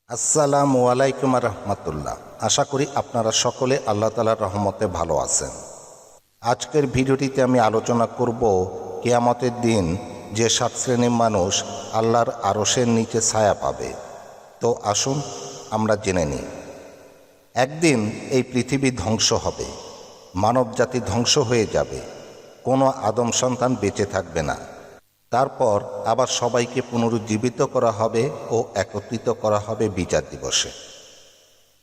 আসসালামু আলাইকুম রহমতুল্লাহ। আশা করি আপনারা সকলে আল্লাহ তাআলার রহমতে ভালো আছেন। আজকের ভিডিওটিতে আমি আলোচনা করব কিয়ামতের দিন যে 7 শ্রেণীর মানুষ আল্লাহর আরশের নিচে ছায়া পাবে। তো আসুন আমরা জেনে নিই। একদিন এই পৃথিবী ধ্বংস হবে, মানবজাতি ধ্বংস হয়ে যাবে, কোনো আদম সন্তান বেঁচে থাকবে না। তারপর আবার সবাইকে পুনরুজ্জীবিত করা হবে ও একত্রিত করা হবে বিচার দিবসে।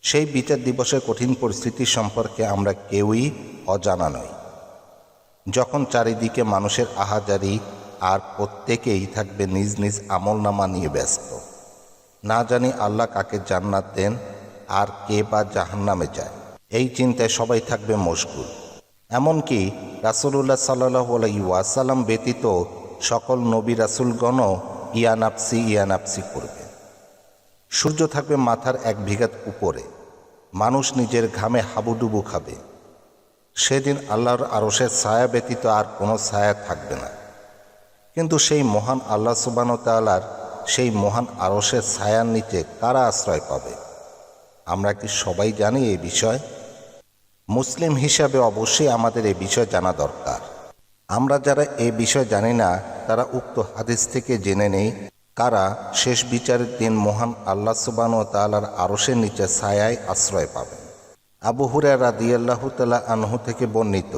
সেই বিচার দিবসের কঠিন পরিস্থিতি সম্পর্কে আমরা কেউই অজানা নই। যখন চারিদিকে মানুষের আহাজারি আর প্রত্যেকেই থাকবে নিজ নিজ আমলনামা নিয়ে ব্যস্ত। না জানি আল্লাহ কাকে জান্নাত দেন আর কে বা জাহান্নামে যায়, এই চিন্তায় সবাই থাকবে মশগুল। এমনকি রাসূলুল্লাহ সাল্লাল্লাহু আলাইহি ওয়াসাল্লাম ব্যতীত সকল নবী রাসূলগণও ইয়ানাপসি করবে। সূর্য থাকবে মাথার 1 বিঘাত উপরে, মানুষ নিজের ঘামে হাবুডুবু খাবে। সেদিন আল্লাহর আরশের ছায়া ব্যতীত আর কোনো ছায়া থাকবে না। কিন্তু সেই মহান আল্লাহ সুবহানাহু ওয়া তাআলার সেই মহান আরশের ছায়ার নিচে কারা আশ্রয় পাবে? আমরা কি সবাই জানি এই বিষয়? মুসলিম হিসাবে অবশ্যই আমাদের এই বিষয় জানা দরকার। আমরা যারা এই বিষয় জানি না তারা উক্ত হাদিস থেকে জেনে নেই কারা শেষ বিচারের দিন মহান আল্লাহ সুবহানাহু ওয়া তাআলার আরশের নিচে ছায়ায় আশ্রয় পাবেন। আবু হুরায়রা রাদিয়াল্লাহু তাআলা আনহু থেকে বর্ণিত,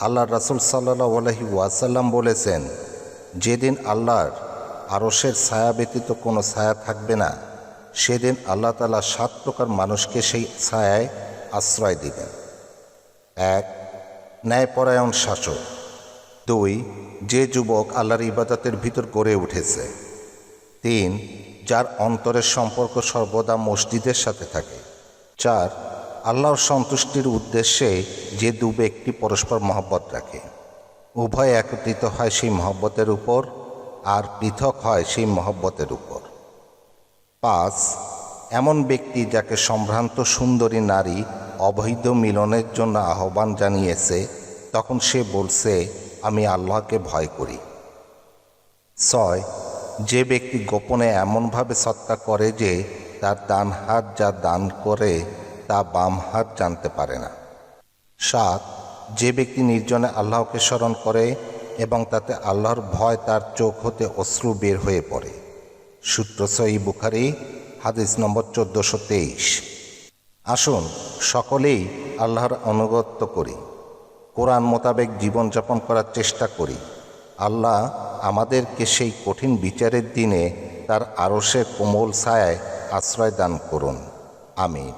আল্লাহর রাসূল সাল্লাল্লাহু আলাইহি ওয়াসাল্লাম বলেছেন, যেদিন আল্লাহর আরশের ছায়া ব্যতীত কোনো ছায়া থাকবে না, সেদিন আল্লাহ তাআলা 7 প্রকার মানুষকে সেই ছায়ায় আশ্রয় দিবেন। 1. ন্যায়পরায়ণ শাসক। 2. যে যুবক আল্লাহর ইবাদতের ভিতর গড়ে উঠেছে। 3. যার অন্তরের সম্পর্ক সর্বদা মসজিদের সাথে থাকে। 4. আল্লাহর সন্তুষ্টির উদ্দেশ্যে যে 2 ব্যক্তি পরস্পর মহব্বত রাখে, উভয় একত্রিত হয় সেই মহব্বতের উপর আর পৃথক হয় সেই মহব্বতের উপর। 5. এমন ব্যক্তি যাকে সম্ভ্রান্ত সুন্দরী নারী অবৈধ মিলনের জন্য আহ্বান জানিয়েছে, তখন সে বলছে, আমি আল্লাহকে ভয় করি। 6. যে ব্যক্তি গোপনে এমনভাবে সৎকা করে যে তার ডান হাত যা দান করে তা বাম হাত জানতে পারে না। 7. যে ব্যক্তি নির্জনে আল্লাহকে স্মরণ করে এবং তাতে আল্লাহর ভয় তার চোখ হতে অশ্রু বের হয়ে পড়ে। সূত্র সহিহ বুখারী, হাদিস নম্বর 1423। আসুন সকলেই আল্লাহর আনুগত্য করি, কোরআন মোতাবেক জীবনযাপন করার চেষ্টা করি। আল্লাহ আমাদেরকে সেই কঠিন বিচারের দিনে তার আরশের কোমল ছায়ায় আশ্রয় দান করুন। আমিন।